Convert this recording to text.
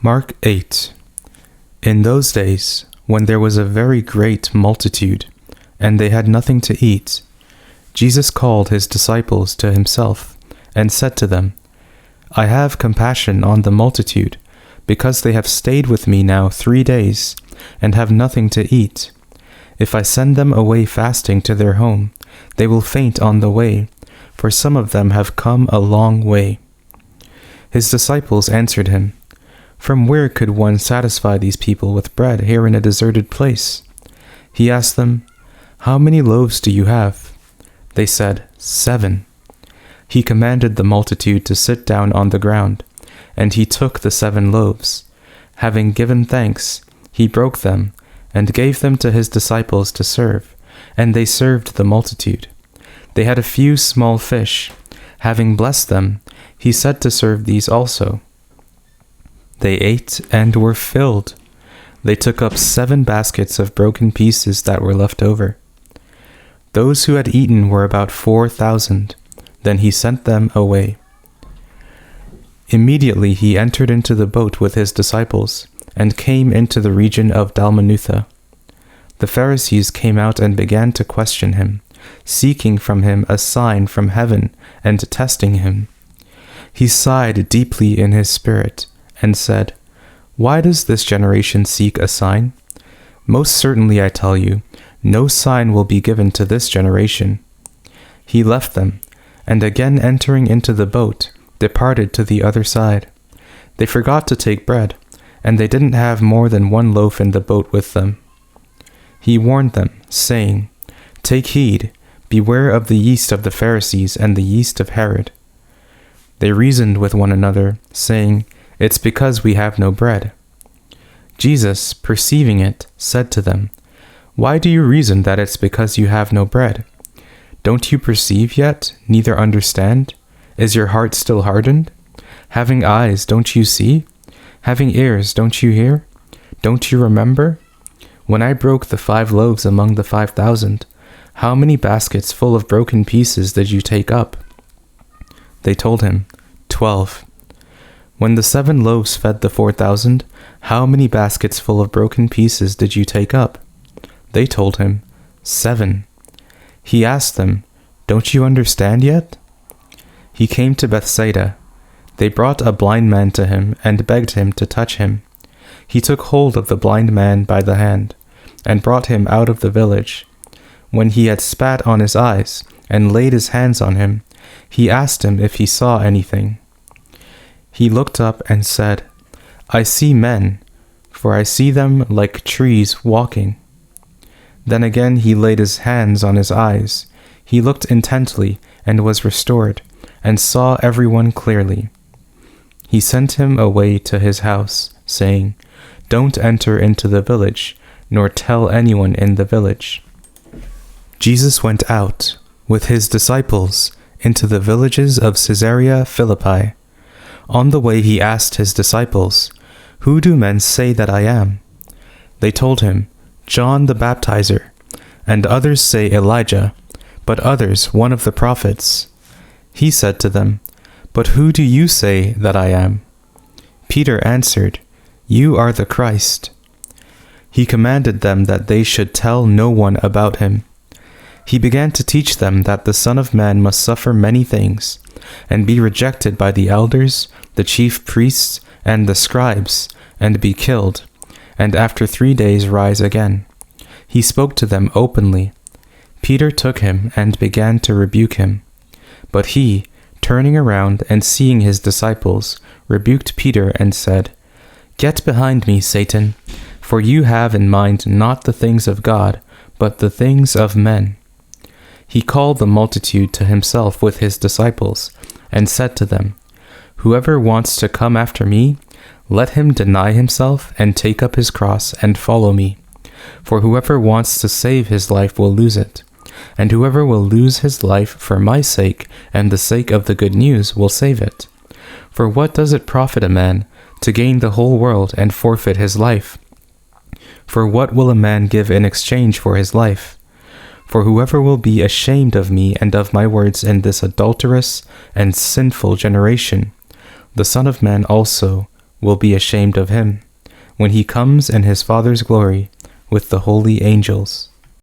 Mark 8. In those days, when there was a very great multitude, and they had nothing to eat, Jesus called his disciples to himself, and said to them, I have compassion on the multitude, because they have stayed with me now 3 days, and have nothing to eat. If I send them away fasting to their home, they will faint on the way, for some of them have come a long way. His disciples answered him, From where could one satisfy these people with bread here in a deserted place? He asked them, How many loaves do you have? They said, 7. He commanded the multitude to sit down on the ground, and he took the 7 loaves. Having given thanks, he broke them, and gave them to his disciples to serve, and they served the multitude. They had a few small fish. Having blessed them, he said to serve these also. They ate and were filled. They took up 7 baskets of broken pieces that were left over. Those who had eaten were about 4,000. Then he sent them away. Immediately he entered into the boat with his disciples, and came into the region of Dalmanutha. The Pharisees came out and began to question him, seeking from him a sign from heaven and testing him. He sighed deeply in his spirit, and said, Why does this generation seek a sign? Most certainly I tell you, no sign will be given to this generation. He left them, and again entering into the boat, departed to the other side. They forgot to take bread, and they didn't have more than 1 loaf in the boat with them. He warned them, saying, Take heed, beware of the yeast of the Pharisees and the yeast of Herod. They reasoned with one another, saying, It's because we have no bread. Jesus, perceiving it, said to them, Why do you reason that it's because you have no bread? Don't you perceive yet, neither understand? Is your heart still hardened? Having eyes, don't you see? Having ears, don't you hear? Don't you remember? When I broke the 5 loaves among the 5,000, how many baskets full of broken pieces did you take up? They told him, 12. When the 7 loaves fed the 4,000, how many baskets full of broken pieces did you take up? They told him, 7. He asked them, Don't you understand yet? He came to Bethsaida. They brought a blind man to him and begged him to touch him. He took hold of the blind man by the hand and brought him out of the village. When he had spat on his eyes and laid his hands on him, he asked him if he saw anything. He looked up and said, I see men, for I see them like trees walking. Then again he laid his hands on his eyes. He looked intently and was restored, and saw everyone clearly. He sent him away to his house, saying, Don't enter into the village, nor tell anyone in the village. Jesus went out with his disciples into the villages of Caesarea Philippi. On the way he asked his disciples, Who do men say that I am? They told him, John the Baptizer, and others say Elijah, but others one of the prophets. He said to them, But who do you say that I am? Peter answered, You are the Christ. He commanded them that they should tell no one about him. He began to teach them that the Son of Man must suffer many things, and be rejected by the elders, the chief priests, and the scribes, and be killed, and after 3 days rise again. He spoke to them openly. Peter took him and began to rebuke him. But he, turning around and seeing his disciples, rebuked Peter and said, Get behind me, Satan, for you have in mind not the things of God, but the things of men. He called the multitude to himself with his disciples, and said to them, Whoever wants to come after me, let him deny himself and take up his cross and follow me. For whoever wants to save his life will lose it, and whoever will lose his life for my sake and the sake of the good news will save it. For what does it profit a man to gain the whole world and forfeit his life? For what will a man give in exchange for his life? For whoever will be ashamed of me and of my words in this adulterous and sinful generation, the Son of Man also will be ashamed of him, when he comes in his Father's glory with the holy angels."